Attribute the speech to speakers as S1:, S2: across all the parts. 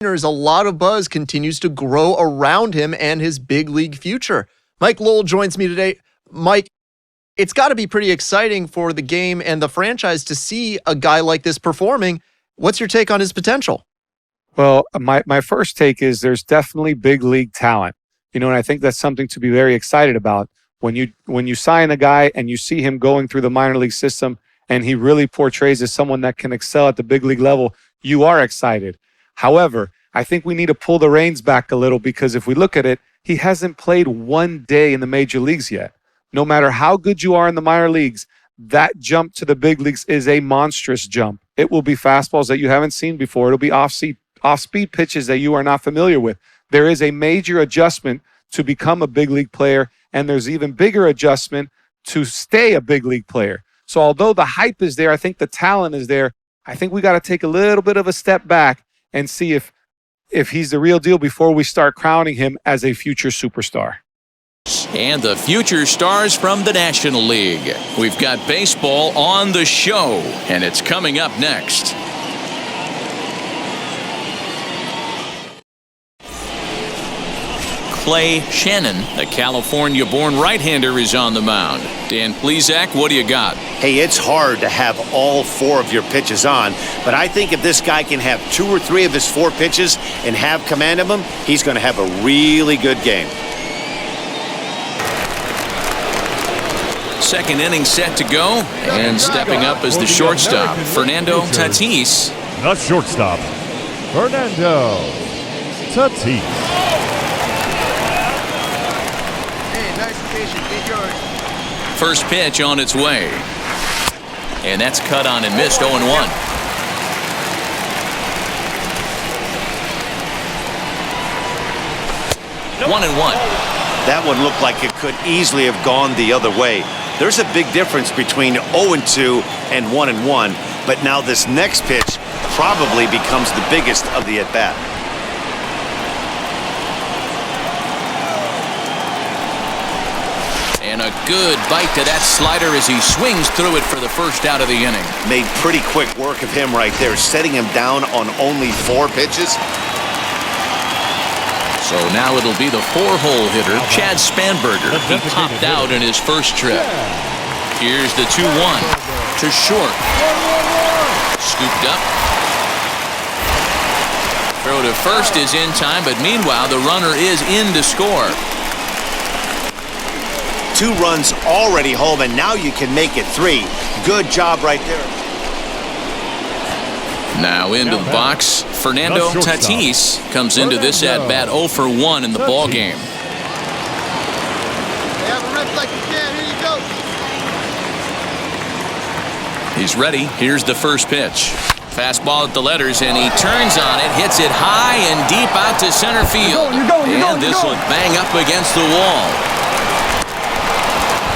S1: listeners, a lot of buzz continues to grow around him and his big league future. Mike Lowell joins me today. Mike, it's got to be pretty exciting for the game and the franchise to see a guy like this performing. What's your take on his potential?
S2: Well, my first take is there's definitely big league talent. And I think that's something to be very excited about. When you sign a guy and you see him going through the minor league system and he really portrays as someone that can excel at the big league level, you are excited. However, I think we need to pull the reins back a little, because if we look at it, he hasn't played one day in the major leagues yet. No matter how good you are in the minor leagues, that jump to the big leagues is a monstrous jump. It will be fastballs that you haven't seen before. It'll be off-speed pitches that you are not familiar with. There is a major adjustment to become a big league player, and there's even bigger adjustment to stay a big league player. So although the hype is there, I think the talent is there. I think we got to take a little bit of a step back and see if he's the real deal before we start crowning him as a future superstar.
S3: And the future stars from the National League. We've got baseball on the show, and it's coming up next. Clay Shannon, the California-born right-hander, is on the mound. Dan Plesac, what do you got?
S4: Hey, it's hard to have all four of your pitches on, but I think if this guy can have 2 or 3 of his 4 pitches and have command of them, he's going to have a really good game.
S3: Second inning set to go, and stepping up as the shortstop, Fernando Tatis.
S5: The shortstop, Fernando Tatis.
S6: Hey, nice occasion. Get yours.
S3: First pitch on its way. And that's cut on and missed, 0-1. 1-1.
S4: That one looked like it could easily have gone the other way. There's a big difference between 0-2 and 1-1, but now this next pitch probably becomes the biggest of the at-bat.
S3: And a good bite to that slider as he swings through it for the first out of the inning.
S4: Made pretty quick work of him right there, setting him down on only 4 pitches.
S3: So now it'll be the 4-hole hitter, Chad Spanberger. He popped out in his first trip. Here's the 2-1 to short. Scooped up. Throw to first is in time, but meanwhile the runner is in to score.
S4: 2 runs already home, and now you can make it 3. Good job right there.
S3: Now into the box, Fernando Tatis comes into this at-bat 0 for 1 in the ball game.
S6: Have a rip like you can. Here you go.
S3: He's ready. Here's the first pitch. Fastball at the letters, and he turns on it, hits it high and deep out to center field. And this will bang up against the wall.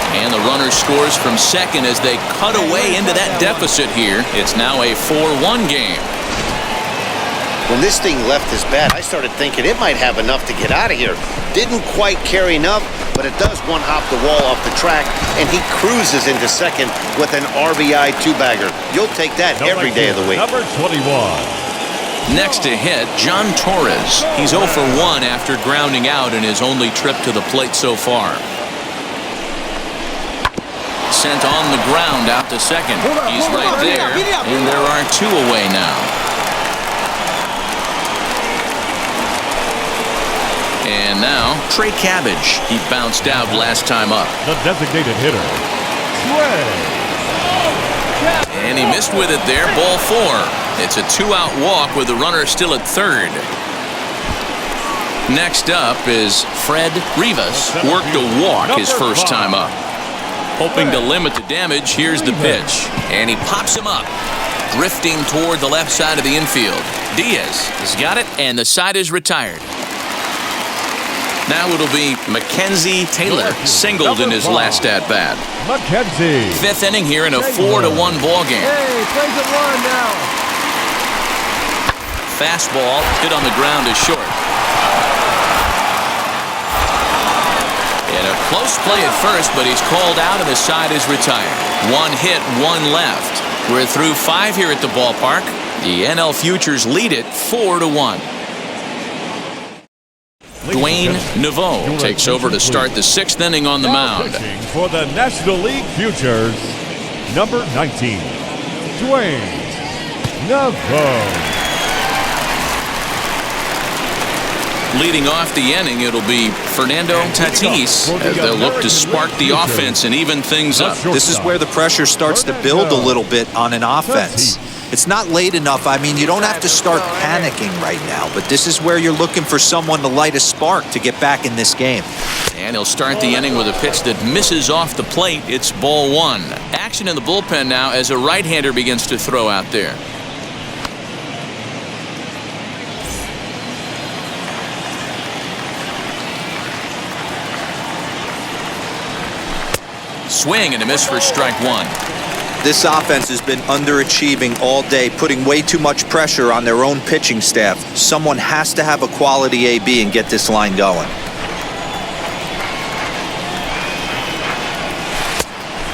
S3: And the runner scores from second as they cut away into that deficit here. It's now a 4-1 game.
S4: When this thing left his bat, I started thinking it might have enough to get out of here. Didn't quite carry enough, but it does one-hop the wall off the track, and he cruises into second with an RBI 2-bagger. You'll take that every day of the week.
S5: Number 21.
S3: Next to hit, John Torres. He's 0 for 1 after grounding out in his only trip to the plate so far. Sent on the ground out to second. He's right there, and there are 2 away now. And now, Trey Cabbage. He bounced out last time up.
S5: The designated hitter, Trey.
S3: And he missed with it there, ball 4. It's a 2-out walk with the runner still at third. Next up is Fred Rivas. Worked a walk his first time up. Hoping to limit the damage, here's the pitch. And he pops him up, drifting toward the left side of the infield. Diaz has got it, and the side is retired. Now it'll be Mackenzie Taylor, singled in his last at-bat.
S5: Mackenzie.
S3: 5th inning here in a 4-1 ball game.
S6: Hey, plays at 1 now.
S3: Fastball hit on the ground is short. And a close play at first, but he's called out and the side is retired. 1 hit, 1 left. We're through 5 here at the ballpark. The NL Futures lead it 4-1. Dwayne Neveau takes over to start the 6th inning on the mound.
S5: Pitching for the National League Futures, number 19, Dwayne Neveau.
S3: Leading off the inning, it'll be Fernando Tatis as they'll look to spark the offense and even things up.
S7: This is where the pressure starts to build a little bit on an offense. It's not late enough. I mean, you don't have to start panicking right now, but this is where you're looking for someone to light a spark to get back in this game.
S3: And he'll start the inning with a pitch that misses off the plate. It's ball 1. Action in the bullpen now as a right-hander begins to throw out there. Swing and a miss for strike 1.
S7: This offense has been underachieving all day, putting way too much pressure on their own pitching staff. Someone has to have a quality AB and get this line going.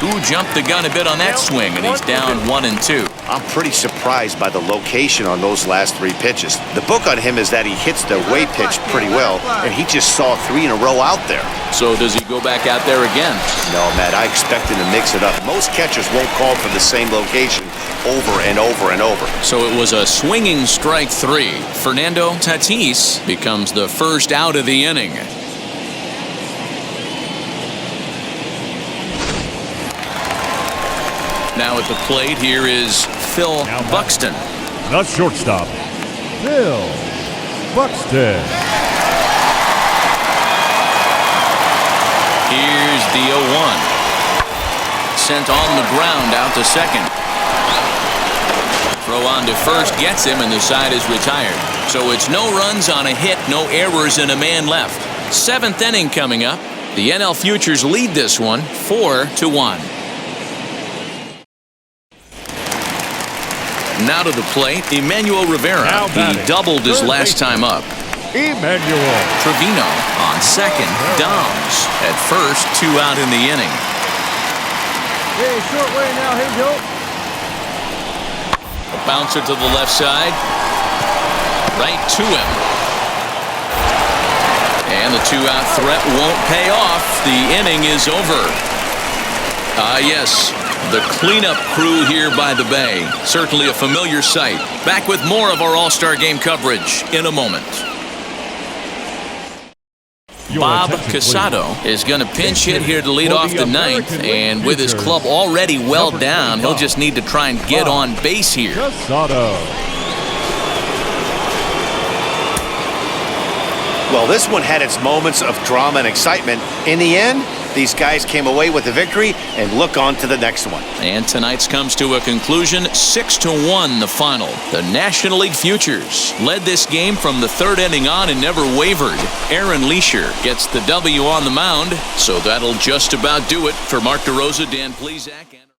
S3: Who jumped the gun a bit on that swing, and he's down 1-2.
S4: I'm pretty surprised by the location on those last 3 pitches. The book on him is that he hits the away pitch pretty well, and he just saw 3 in a row out there.
S3: So does he go back out there again?
S4: No, Matt, I expect him to mix it up. Most catchers won't call for the same location over and over and over.
S3: So it was a swinging strike 3. Fernando Tatis becomes the first out of the inning. Now at the plate, here is Phil Buxton.
S5: The shortstop, Phil Buxton.
S3: Here's the 0-1. Sent on the ground out to second. Throw on to first gets him, and the side is retired. So it's no runs on a hit, no errors, and a man left. 7th inning coming up. The NL Futures lead this one 4-1. Now to the plate, Emmanuel Rivera. He doubled his last time up.
S5: Emmanuel.
S3: Trevino on second. Doms at first, 2 out in the inning.
S6: Hey, short way now. Hey, Joe.
S3: A bouncer to the left side. Right to him. And the 2-out threat won't pay off. The inning is over. Yes. The cleanup crew here by the bay. Certainly a familiar sight. Back with more of our All-Star Game coverage in a moment. Bob Casado is going to pinch hit here to lead off the 9th. And with his club already well down, he'll just need to try and get on base here.
S4: Well, this one had its moments of drama and excitement. In the end, these guys came away with the victory and look on to the next one.
S3: And tonight's comes to a conclusion, 6-1 the final. The National League Futures led this game from the 3rd inning on and never wavered. Aaron Leisure gets the W on the mound, so that'll just about do it for Mark DeRosa, Dan Plesac, and